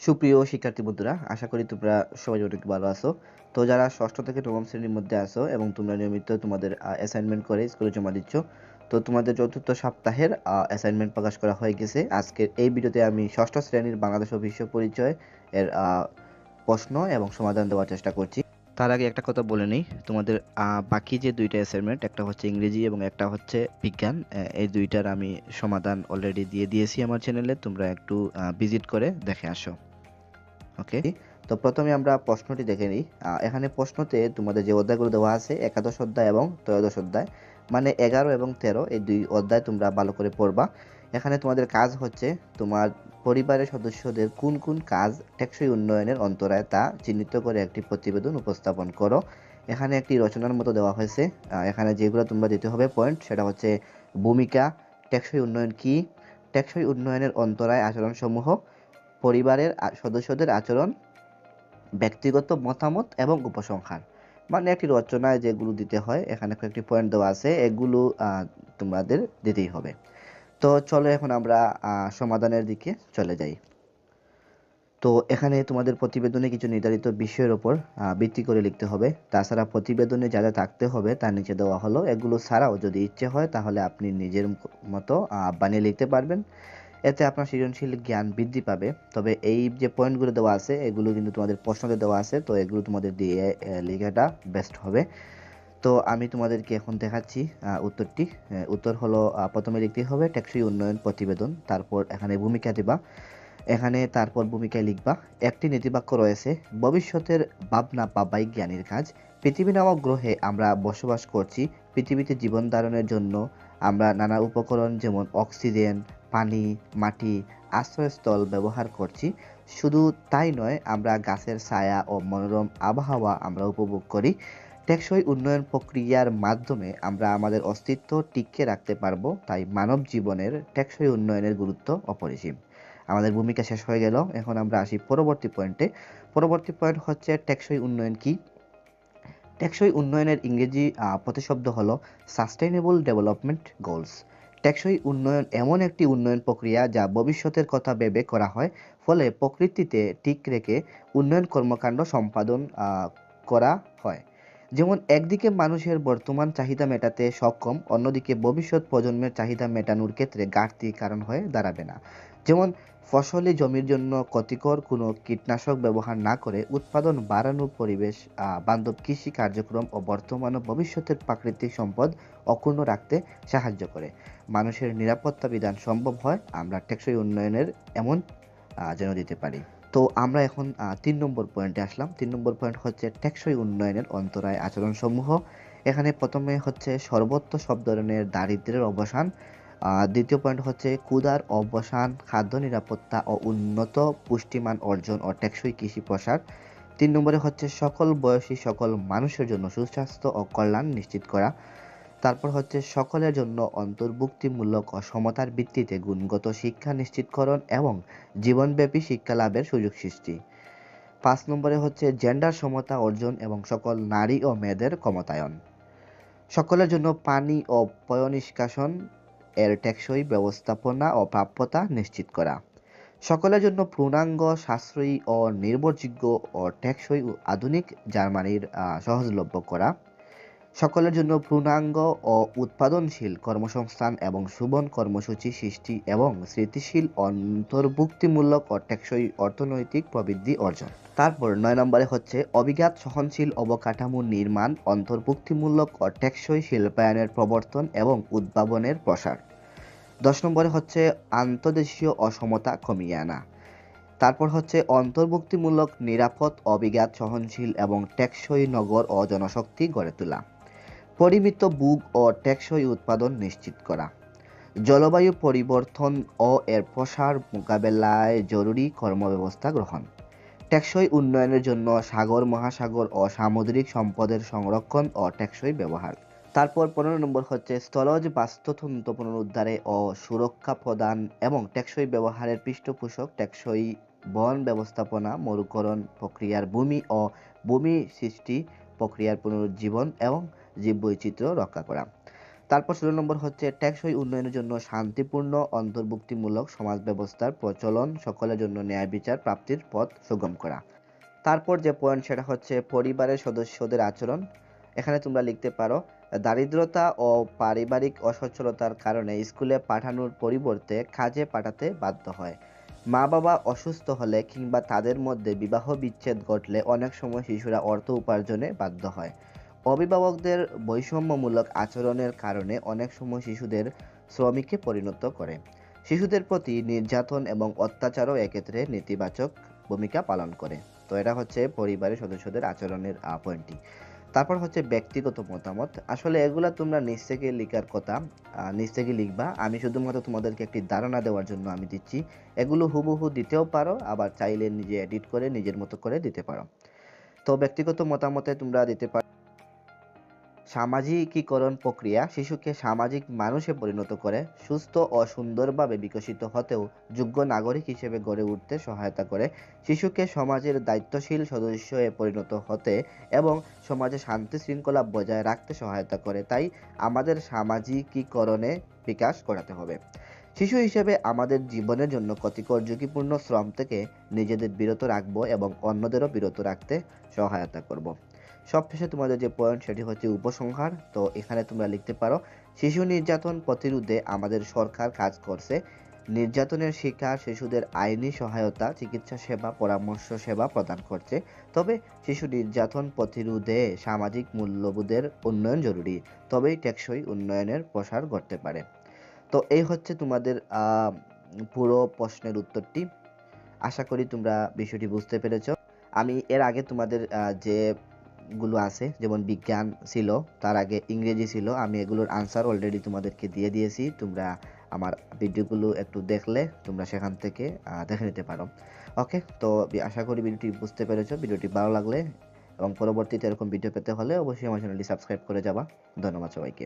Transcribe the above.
সুপ্রিয় শিক্ষার্থী বন্ধুরা, আশা করি তোমরা সবাই অনেক ভালো আছো। তো যারা ষষ্ঠ থেকে নবম শ্রেণীর মধ্যে আছো এবং তোমরা নিয়মিত তোমাদের অ্যাসাইনমেন্ট করে স্কুলে জমা দিচ্ছ, তো তোমাদের চতুর্থ সপ্তাহের অ্যাসাইনমেন্ট প্রকাশ করা হয়ে গেছে। আজকের এই ভিডিওতে আমি ষষ্ঠ শ্রেণীর বাংলাদেশ ও বিশ্ব পরিচয় এর প্রশ্ন এবং সমাধান দেওয়ার চেষ্টা করছি। তার আগে একটা কথা বলে নিই, তোমাদের বাকি যে দুইটা অ্যাসাইনমেন্ট, একটা হচ্ছে ইংরেজি এবং একটা হচ্ছে বিজ্ঞান, এই দুইটার আমি সমাধান অলরেডি দিয়ে দিয়েছি আমার চ্যানেলে। তোমরা একটু ভিজিট করে দেখে আসো। ওকে, তো প্রথমে আমরা প্রশ্নটি দেখে নিই। এখানে প্রশ্নতে তোমাদের যে অধ্যায়গুলো দেওয়া আছে, একাদশ অধ্যায় এবং ত্রয়োদশ অধ্যায়, মানে 11 এবং 13, এই দুই অধ্যায় তোমরা ভালো করে পড়বা। এখানে তোমাদের কাজ হচ্ছে তোমার পরিবারের সদস্যদের কোন কোন কাজ টেকসই উন্নয়নের অন্তরায় তা চিহ্নিত করে একটি প্রতিবেদন উপস্থাপন করো। এখানে একটি রচনার মতো দেওয়া হয়েছে। এখানে যেগুলো তোমরা দিতে হবে পয়েন্ট, সেটা হচ্ছে ভূমিকা, টেকসই উন্নয়ন কি, টেকসই উন্নয়নের অন্তরায় আচরণসমূহ, পরিবারের সদস্যদের আচরণ, ব্যক্তিগত মতামত এবং উপসংহার। মানে একটি রচনায় যেগুলো দিতে হয়, এখানে কয়েকটি পয়েন্ট দেওয়া আছে, এগুলো তোমাদের দিতেই হবে। তো চলো এখন আমরা সমাধানের দিকে চলে যাই। তো এখানে তোমাদের প্রতিবেদনে কিছু নির্ধারিত বিষয়ের উপর ভিত্তি করে লিখতে হবে। তাছাড়া প্রতিবেদনে যা যা থাকতে হবে তার নিচে দেওয়া হলো। এগুলো ছাড়াও যদি ইচ্ছে হয় তাহলে আপনি নিজের মতো বানিয়ে লিখতে পারবেন। এতে আপনার সৃজনশীল জ্ঞান বৃদ্ধি পাবে। তবে এই যে পয়েন্টগুলো দেওয়া আছে, এগুলো কিন্তু তোমাদের প্রশ্নতে দেওয়া আছে, তো এগুলো তোমাদের দিয়ে লেখাটা বেস্ট হবে। তো আমি তোমাদেরকে এখন দেখাচ্ছি উত্তরটি। উত্তর হলো, প্রথমে লিখতে হবে টেকসই উন্নয়ন প্রতিবেদন, তারপর এখানে ভূমিকা দিবা। এখানে তারপর ভূমিকায় লিখবা একটি নীতিবাক্য রয়েছে, ভবিষ্যতের ভাবনা পাবাই জ্ঞানীর কাজ। পৃথিবী নামক গ্রহে আমরা বসবাস করছি। পৃথিবীতে জীবন ধারণের জন্য আমরা নানা উপকরণ যেমন অক্সিজেন, পানি, মাটি, আশ্রয়স্থল ব্যবহার করছি। শুধু তাই নয়, আমরা গাছের ছায়া ও মনোরম আবহাওয়া আমরা উপভোগ করি। টেকসই উন্নয়ন প্রক্রিয়ার মাধ্যমে আমরা আমাদের অস্তিত্ব টিকিয়ে রাখতে পারবো। তাই মানব জীবনের টেকসই উন্নয়নের গুরুত্ব অপরিসীম। আমাদের ভূমিকা শেষ হয়ে গেল। এখন আমরা আসি পরবর্তী পয়েন্টে। পরবর্তী পয়েন্ট হচ্ছে টেকসই উন্নয়ন কি। টেকসই উন্নয়নের ইংরেজি প্রতিশব্দ হলো সাস্টেইনেবল ডেভেলপমেন্ট গোলস। টেকসই উন্নয়ন এমন একটি উন্নয়ন প্রক্রিয়া যা ভবিষ্যতের কথা ভেবে করা হয়, ফলে প্রকৃতিতে ঠিক রেখে উন্নয়ন কর্মকাণ্ড সম্পাদন করা হয়। যেমন একদিকে মানুষের বর্তমান চাহিদা মেটাতে সক্ষম, অন্যদিকে ভবিষ্যৎ প্রজন্মের চাহিদা মেটানোর ক্ষেত্রে ঘাটতি কারণ হয়ে দাঁড়াবে না। যেমন ফসলি জমির জন্য ক্ষতিকর কোনো কীটনাশক ব্যবহার না করে উৎপাদন বাড়ানো, পরিবেশ বান্ধব কৃষি কার্যক্রম ও বর্তমান ও ভবিষ্যতের প্রাকৃতিক সম্পদ অক্ষুণ্ণ রাখতে সাহায্য করে। মানুষের নিরাপত্তা বিধান সম্ভব হয় আমরা টেকসই উন্নয়নের এমন যেন দিতে পারি। তো আমরা এখন 3 নম্বর পয়েন্টে আসলাম। 3 নম্বর পয়েন্ট হচ্ছে টেকসই উন্নয়নের অন্তরায় আচরণসমূহ। এখানে প্রথমে হচ্ছে সর্বত্র সব ধরনের দারিদ্র্যের অবসান। দ্বিতীয় পয়েন্ট হচ্ছে ক্ষুধার অবসান, খাদ্য নিরাপত্তা ও উন্নত পুষ্টিমান অর্জন ও টেকসই কৃষি প্রসার। 3 নম্বরে হচ্ছে সকল বয়সী সকল মানুষের জন্য সুস্বাস্থ্য ও কল্যাণ নিশ্চিত করা। তারপর হচ্ছে সকলের জন্য অন্তর্ভুক্তিমূলক ও সমতার ভিত্তিতে গুণগত শিক্ষা নিশ্চিতকরণ এবং জীবনব্যাপী শিক্ষা লাভের সুযোগ সৃষ্টি। 5 নম্বরে হচ্ছে জেন্ডার সমতা অর্জন এবং সকল নারী ও মেয়েদের ক্ষমতায়ন। সকলের জন্য পানি ও পয়ঃনিষ্কাশন এর টেকসই ব্যবস্থাপনা ও প্রাপ্যতা নিশ্চিত করা। সকলের জন্য পূর্ণাঙ্গ, সাশ্রয়ী ও নির্ভরযোগ্য ও টেকসই আধুনিক জার্মানির সহজলভ্য করা। সকলের জন্য পূর্ণাঙ্গ ও উৎপাদনশীল কর্মসংস্থান এবং সুবন কর্মসূচি সৃষ্টি এবং স্থিতিশীল অন্তর্ভুক্তিমূলক ও টেকসই অর্থনৈতিক প্রবৃদ্ধি অর্জন। তারপর 9 নম্বরে হচ্ছে অভিজাত সহনশীল অবকাঠামো নির্মাণ, অন্তর্ভুক্তিমূলক ও টেকসই শিল্পায়নের প্রবর্তন এবং উদ্ভাবনের প্রসার। 10 নম্বরে হচ্ছে আন্তর্দেশীয় অসমতা কমিয়ে আনা। তারপর হচ্ছে অন্তর্ভুক্তিমূলক, নিরাপদ, অভিজাত সহনশীল এবং টেকসই নগর ও জনশক্তি গড়ে তোলা। পরিমিত ভোগ ও টেকসই উৎপাদন নিশ্চিত করা। জলবায়ু পরিবর্তন ও এর প্রসার মোকাবেলায় জরুরি কর্মব্যবস্থা গ্রহণ। টেকসই উন্নয়নের জন্য সাগর, মহাসাগর ও সামুদ্রিক সম্পদের সংরক্ষণ ও টেকসই ব্যবহার। তারপর 15 নম্বর হচ্ছে স্থলজ বাস্তুতন্ত্র পুনরুদ্ধারে ও সুরক্ষা প্রদান এবং টেকসই ব্যবহারের পৃষ্ঠপোষক। টেকসই বন ব্যবস্থাপনা, মরুকরণ প্রক্রিয়ার ভূমি ও ভূমি সৃষ্টি প্রক্রিয়ার পুনরুজ্জীবন এবং জীববৈচিত্র্য রক্ষা করা। তারপর 16 নম্বর হচ্ছে টেকসই উন্নয়নের জন্য শান্তিপূর্ণ অন্তর্ভুক্তিমূলক সমাজ ব্যবস্থার প্রচলন, সকলের জন্য ন্যায় বিচার প্রাপ্তির পথ সুগম করা। তারপর যে পয়েন্ট সেটা হচ্ছে পরিবারের সদস্যদের আচরণ। এখানে তোমরা লিখতে পারো, দারিদ্রতা ও পারিবারিক অসচ্ছলতার কারণে স্কুলে পাঠানোর পরিবর্তে কাজে পাঠাতে বাধ্য হয়। মা বাবা অসুস্থ হলে কিংবা তাদের মধ্যে বিবাহ বিচ্ছেদ ঘটলে অনেক সময় শিশুরা অর্থ উপার্জনে বাধ্য হয়। অভিভাবকদের বৈষম্যমূলক আচরণের কারণে অনেক সময় শিশুদের শ্রমিকে পরিণত করে। শিশুদের প্রতি নির্যাতন এবং অত্যাচারও এক্ষেত্রে নেতিবাচক ভূমিকা পালন করে। তো এটা হচ্ছে পরিবারের সদস্যদের আচরণের পয়েন্টটি। তারপর হচ্ছে ব্যক্তিগত মতামত। আসলে এগুলা তোমরা নিজ থেকে লিখার কথা, নিজ থেকে লিখবা। আমি শুধুমাত্র তোমাদেরকে একটি ধারণা দেওয়ার জন্য আমি দিচ্ছি। এগুলো হুবহু দিতেও পারো, আবার চাইলে নিজে এডিট করে নিজের মতো করে দিতে পারো। তো ব্যক্তিগত মতামতে তোমরা দিতে পারো, সামাজিকীকরণ প্রক্রিয়া শিশুকে সামাজিক মানুষে পরিণত করে, সুস্থ ও সুন্দরভাবে বিকশিত হতেও যোগ্য নাগরিক হিসেবে গড়ে উঠতে সহায়তা করে, শিশুকে সমাজের দায়িত্বশীল সদস্যে পরিণত হতে এবং সমাজে শান্তি শৃঙ্খলা বজায় রাখতে সহায়তা করে। তাই আমাদের সামাজিকীকরণে বিকাশ করাতে হবে। শিশু হিসেবে আমাদের জীবনের জন্য ক্ষতিকর ঝুঁকিপূর্ণ শ্রম থেকে নিজেদের বিরত রাখবো এবং অন্যদেরও বিরত রাখতে সহায়তা করব। সবশেষে তোমাদের যে পয়েন্ট সেটি হচ্ছে উপসংহার। তো এখানে তোমরা লিখতে পারো, শিশু নির্যাতন প্রতিরোধে আমাদের সরকার কাজ করছে। নির্যাতনের শিকার শিশুদের আইনি সহায়তা, চিকিৎসা সেবা, পরামর্শ সেবা প্রদান করছে। তবে শিশু নির্যাতন প্রতিরোধে সামাজিক মূল্যবোধের উন্নয়ন জরুরি, তবেই টেকসই উন্নয়নের প্রসার ঘটতে পারে। তো এই হচ্ছে তোমাদের পুরো প্রশ্নের উত্তরটি। আশা করি তোমরা বিষয়টি বুঝতে পেরেছো। আমি এর আগে তোমাদের যে গুলো আছে, যেমন বিজ্ঞান ছিল, তার আগে ইংরেজি ছিল, আমি এগুলোর আনসার অলরেডি তোমাদেরকে দিয়ে দিয়েছি। তোমরা আমার ভিডিওগুলো একটু দেখলে তোমরা সেখান থেকে দেখে নিতে পারো। ওকে, তো আশা করি ভিডিওটি বুঝতে পেরেছো। ভিডিওটি ভালো লাগলে এবং পরবর্তীতে এরকম ভিডিও পেতে হলে অবশ্যই আমার চ্যানেলটি সাবস্ক্রাইব করে যাবা। ধন্যবাদ সবাইকে।